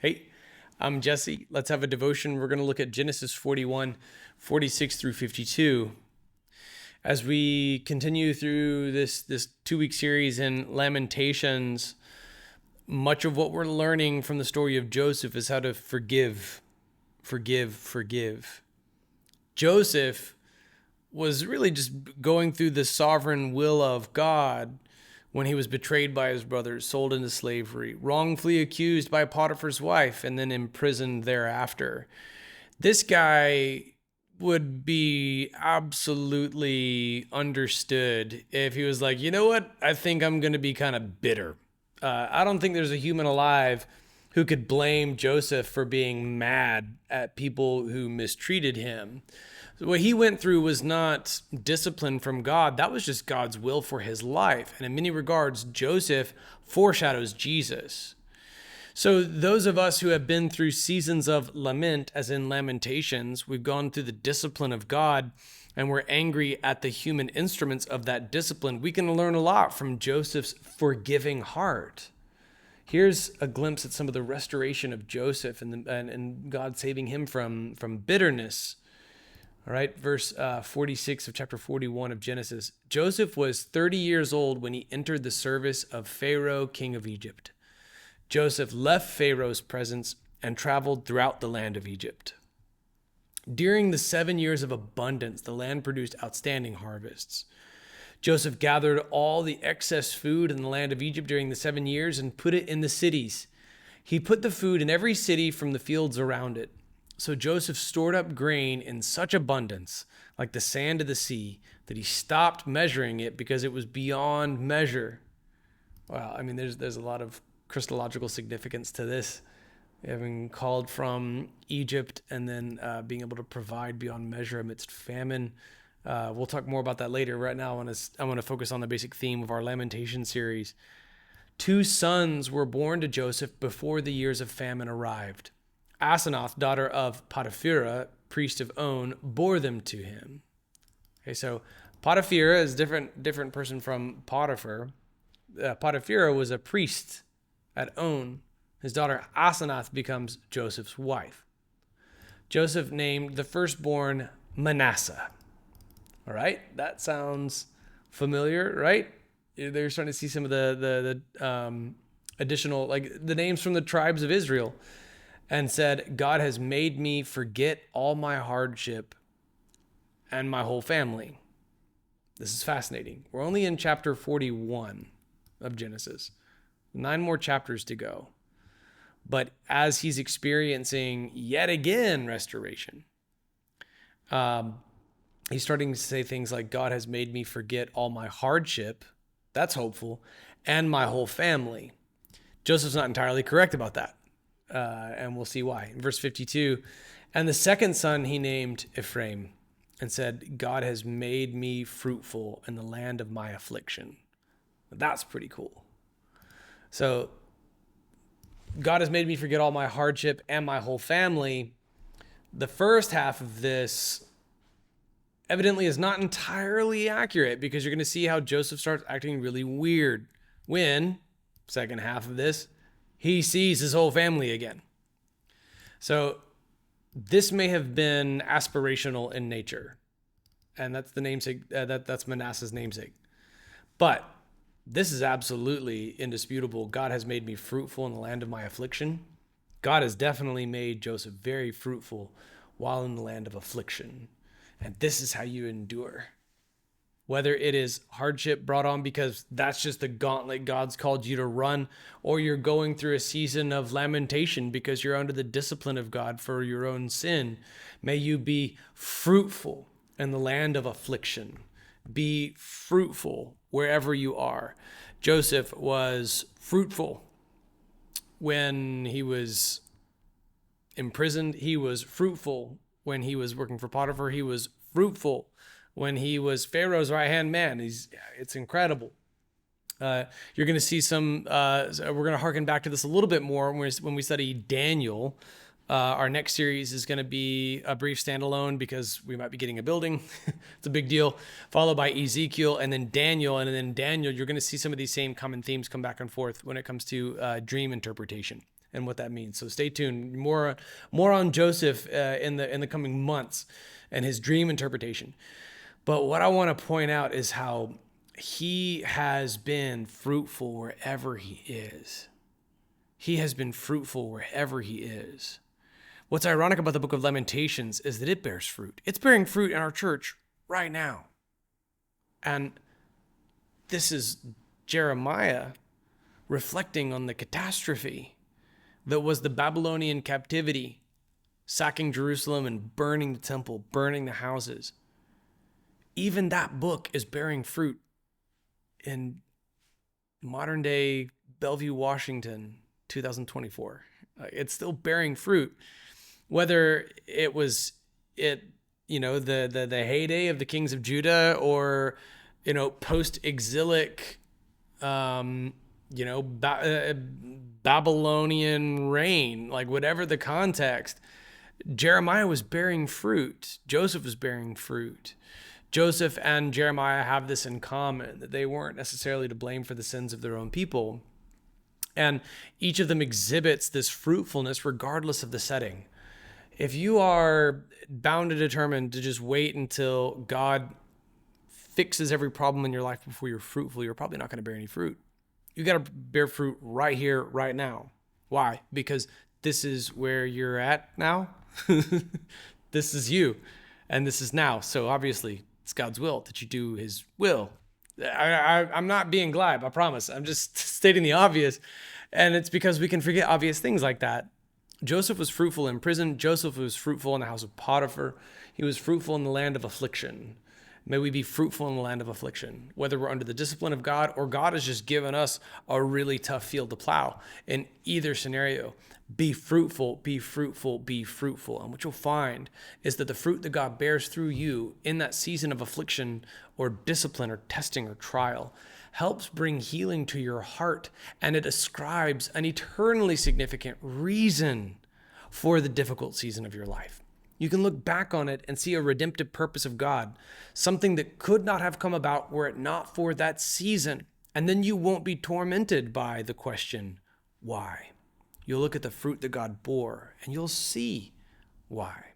Hey, I'm Jesse. Let's have a devotion. We're going to look at Genesis 41, 46 through 52. As we continue through this 2-week series in Lamentations, much of what we're learning from the story of Joseph is how to forgive. Joseph was really just going through the sovereign will of God when he was betrayed by his brothers, sold into slavery, wrongfully accused by Potiphar's wife, and then imprisoned thereafter. This guy would be absolutely understood if he was like, you know what? I think I'm going to be kind of bitter. I don't think there's a human alive who could blame Joseph for being mad at people who mistreated him. What he went through was not discipline from God. That was just God's will for his life. And in many regards, Joseph foreshadows Jesus. So those of us who have been through seasons of lament, as in Lamentations, we've gone through the discipline of God and we're angry at the human instruments of that discipline. We can learn a lot from Joseph's forgiving heart. Here's a glimpse at some of the restoration of Joseph and God saving him from bitterness. All right, verse 46 of chapter 41 of Genesis. Joseph was 30 years old when he entered the service of Pharaoh, king of Egypt. Joseph left Pharaoh's presence and traveled throughout the land of Egypt. During the 7 years of abundance, the land produced outstanding harvests. Joseph gathered all the excess food in the land of Egypt during the 7 years and put it in the cities. He put the food in every city from the fields around it. So Joseph stored up grain in such abundance, like the sand of the sea, that he stopped measuring it because it was beyond measure. Wow, I mean, there's a lot of Christological significance to this. Having called from Egypt and then being able to provide beyond measure amidst famine. We'll talk more about that later. Right now, I want to focus on the basic theme of our Lamentation series. 2 sons were born to Joseph before the years of famine arrived. Asenath, daughter of Potipharah, priest of On, bore them to him. Okay, so Potipharah is different person from Potiphar. Potipharah was a priest at On. His daughter Asenath becomes Joseph's wife. Joseph named the firstborn Manasseh. All right, that sounds familiar, right? They're starting to see some of the additional, like the names from the tribes of Israel. And said, God has made me forget all my hardship and my whole family. This is fascinating. We're only in chapter 41 of Genesis. 9 more chapters to go. But as he's experiencing yet again restoration, he's starting to say things like, God has made me forget all my hardship. That's hopeful. And my whole family. Joseph's not entirely correct about that. And we'll see why. In verse 52, and the second son he named Ephraim and said, God has made me fruitful in the land of my affliction. That's pretty cool. So God has made me forget all my hardship and my whole family. The first half of this evidently is not entirely accurate because you're going to see how Joseph starts acting really weird when, second half of this, he sees his whole family again. So this may have been aspirational in nature. And that's the namesake, that's Manasseh's namesake. But this is absolutely indisputable. God has made me fruitful in the land of my affliction. God has definitely made Joseph very fruitful while in the land of affliction. And this is how you endure. Whether it is hardship brought on because that's just the gauntlet God's called you to run, or you're going through a season of lamentation because you're under the discipline of God for your own sin, may you be fruitful in the land of affliction. Be fruitful wherever you are. Joseph was fruitful when he was imprisoned. He was fruitful when he was working for Potiphar. He was fruitful when he was Pharaoh's right-hand man. It's incredible. You're going to see we're going to harken back to this a little bit more when we study Daniel. Our next series is going to be a brief standalone because we might be getting a building. It's a big deal. Followed by Ezekiel and then Daniel. And then Daniel, you're going to see some of these same common themes come back and forth when it comes to dream interpretation. and what that means. So stay tuned. More on Joseph in the coming months and his dream interpretation. But what I want to point out is how he has been fruitful wherever he is. He has been fruitful wherever he is. What's ironic about the book of Lamentations is that it bears fruit. It's bearing fruit in our church right now. And this is Jeremiah reflecting on the catastrophe that was the Babylonian captivity, sacking Jerusalem and burning the temple, burning the houses. Even that book is bearing fruit in modern day Bellevue, Washington, 2024. It's still bearing fruit. Whether it was the heyday of the kings of Judah or, post-exilic, Babylonian reign, like whatever the context, Jeremiah was bearing fruit. Joseph was bearing fruit. Joseph and Jeremiah have this in common, that they weren't necessarily to blame for the sins of their own people. And each of them exhibits this fruitfulness regardless of the setting. If you are bound and determined to just wait until God fixes every problem in your life before you're fruitful, you're probably not going to bear any fruit. You got to bear fruit right here, right now. Why? Because this is where you're at now. This is you, and this is now. So obviously, it's God's will that you do his will. I'm not being glib, I promise. I'm just stating the obvious. And it's because we can forget obvious things like that. Joseph was fruitful in prison. Joseph was fruitful in the house of Potiphar. He was fruitful in the land of affliction. May we be fruitful in the land of affliction, whether we're under the discipline of God or God has just given us a really tough field to plow. In either scenario, be fruitful, be fruitful, be fruitful. And what you'll find is that the fruit that God bears through you in that season of affliction or discipline or testing or trial helps bring healing to your heart, and it ascribes an eternally significant reason for the difficult season of your life. You can look back on it and see a redemptive purpose of God, something that could not have come about were it not for that season. And then you won't be tormented by the question, why? You'll look at the fruit that God bore and you'll see why.